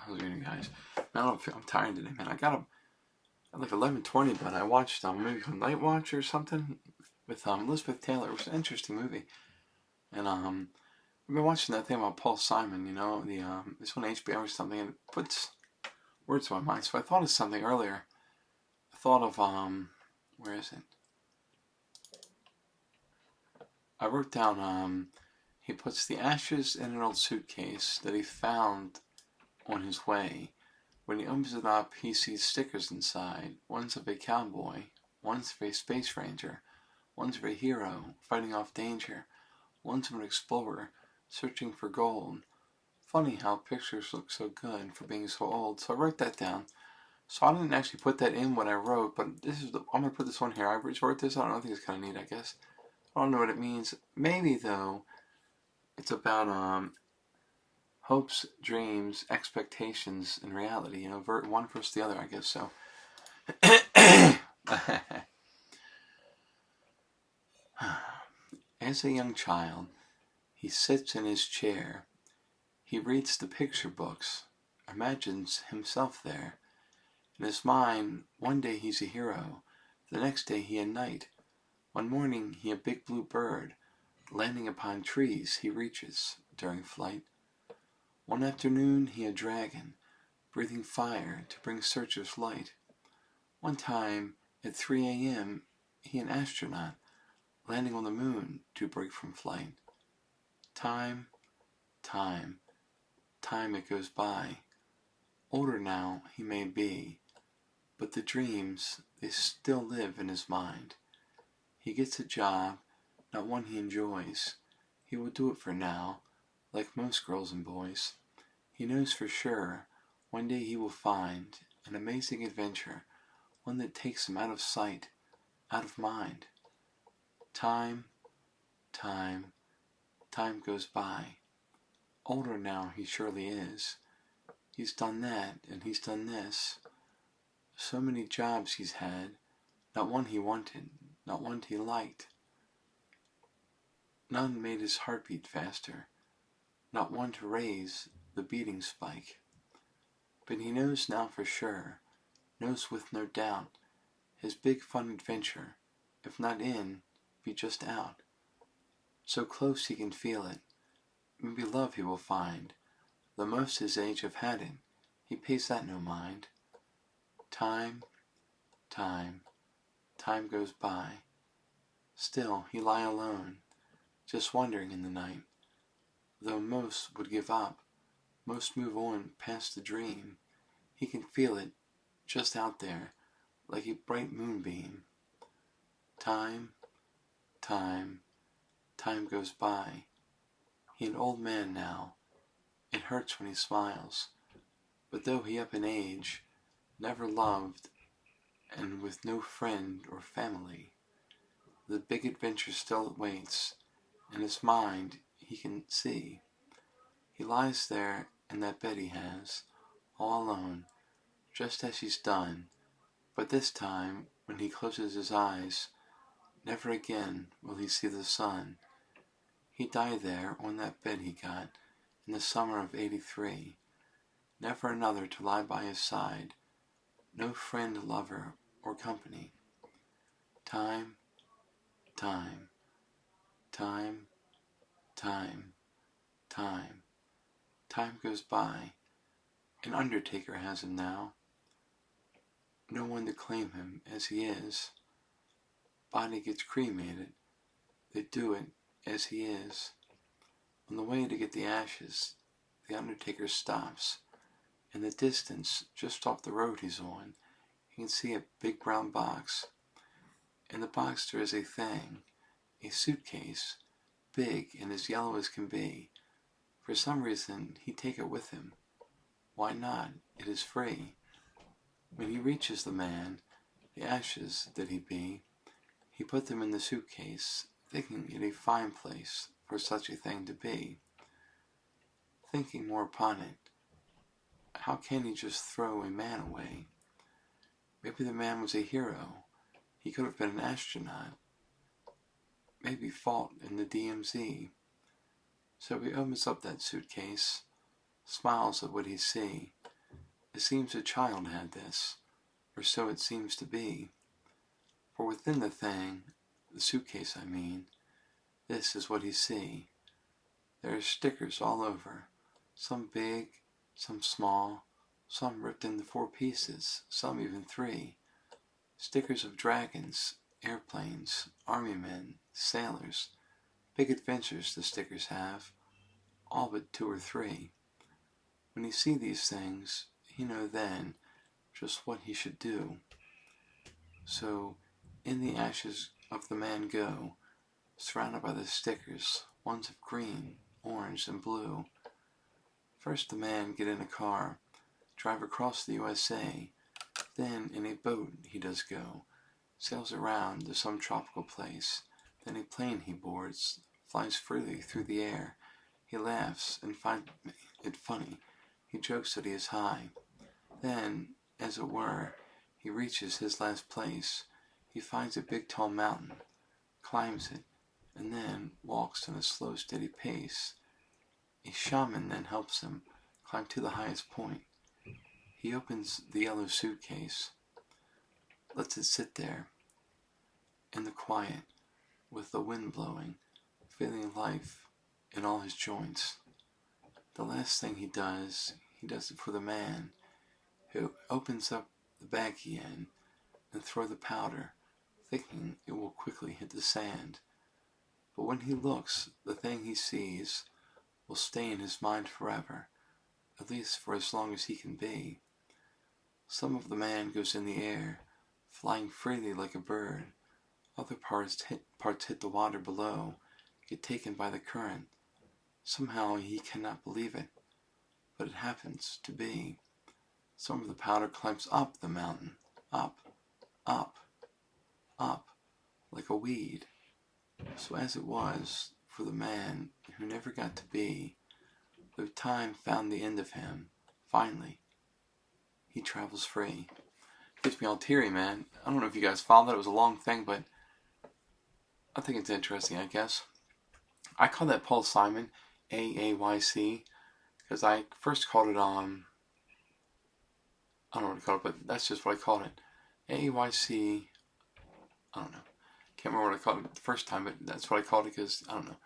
How's it going, guys? Man, I'm tired today, man. I got up at like 11:20, but I watched maybe Night Watch or something with Elizabeth Taylor. It was an interesting movie, and I've been watching that thing about Paul Simon. You know, the this one HBO or something, and it puts words to my mind. So I thought of something earlier. I thought of where is it? I wrote down he puts the ashes in an old suitcase that he found on his way. When he opens it up, he sees stickers inside. One's of a cowboy, one's of a space ranger, one's of a hero fighting off danger, one's of an explorer searching for gold. Funny how pictures look so good for being so old. So I wrote that down. So I didn't actually put that in what I wrote, but I'm gonna put this one here. I just wrote this. I think it's kind of neat. I guess I don't know what it means. Maybe though, it's about hopes, dreams, expectations, and reality. You know, one versus the other. I guess so. As a young child, he sits in his chair. He reads the picture books, imagines himself there. In his mind, one day he's a hero, the next day he a knight. One morning he a big blue bird, landing upon trees he reaches during flight. One afternoon he a dragon, breathing fire to bring searchers light. One time, at 3 a.m., he an astronaut, landing on the moon to break from flight. Time, time, time it goes by. Older now he may be, but the dreams, they still live in his mind. He gets a job, not one he enjoys. He will do it for now, like most girls and boys. He knows for sure, one day he will find an amazing adventure, one that takes him out of sight, out of mind. Time, time, time goes by. Older now he surely is. He's done that and he's done this. So many jobs he's had, not one he wanted, not one he liked. None made his heart beat faster, not one to raise the beating spike. But he knows now for sure, knows with no doubt, his big fun adventure, if not in, be just out. So close he can feel it, maybe love he will find. Though most his age have had it, he pays that no mind. Time, time, time goes by. Still he lie alone, just wondering in the night. Though most would give up, most move on past the dream, he can feel it just out there, like a bright moonbeam. Time, time, time goes by. He an old man now. It hurts when he smiles. But though he up in age, never loved, and with no friend or family, the big adventure still waits. In his mind he can see. He lies there in that bed he has, all alone, just as he's done. But this time, when he closes his eyes, never again will he see the sun. He died there on that bed he got in the summer of '83. Never another to lie by his side, no friend, lover, or company. Time, time, time, time, time, time goes by. An undertaker has him now. No one to claim him as he is. Body gets cremated. They do it as he is. On the way to get the ashes, the undertaker stops. In the distance, just off the road he's on, he can see a big brown box. In the box there is a thing, a suitcase, big and as yellow as can be. For some reason, he'd take it with him. Why not? It is free. When he reaches the man, the ashes that he be, he put them in the suitcase, thinking it a fine place for such a thing to be. Thinking more upon it, how can he just throw a man away? Maybe the man was a hero. He could have been an astronaut. Maybe fought in the DMZ. So he opens up that suitcase, smiles at what he see. It seems a child had this, or so it seems to be. For within the thing, the suitcase I mean, this is what he see. There are stickers all over, some big, some small, some ripped into 4 pieces, some even 3. Stickers of dragons, airplanes, army men, sailors. Big adventures the stickers have, all but 2 or 3. When he see these things, he know then just what he should do. So in the ashes of the man go, surrounded by the stickers, ones of green, orange, and blue. First the man get in a car, drive across the USA, then in a boat he does go, sails around to some tropical place, then a plane he boards, flies freely through the air. He laughs and finds it funny, he jokes that he is high. Then, as it were, he reaches his last place. He finds a big tall mountain, climbs it, and then walks in a slow steady pace. A shaman then helps him climb to the highest point. He opens the yellow suitcase, lets it sit there in the quiet with the wind blowing, feeling life in all his joints. The last thing he does it for the man, who opens up the bag again and throw the powder, thinking it will quickly hit the sand. But when he looks, the thing he sees will stay in his mind forever, at least for as long as he can be. Some of the man goes in the air, flying freely like a bird. Other parts hit the water below, get taken by the current. Somehow he cannot believe it, but it happens to be. Some of the powder climbs up the mountain, up, up, up, like a weed. So as it was for the man who never got to be, though time found the end of him, finally, he travels free. Gets me all teary, man. I don't know if you guys followed that. It was a long thing, but I think it's interesting, I guess. I call that Paul Simon, AAYC, because I first called it on, I don't know what to call it, but that's just what I called it. AAYC, I don't know. Can't remember what I called it the first time, but that's what I called it because, I don't know.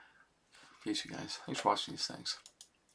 Peace, you guys. Thanks for watching these things.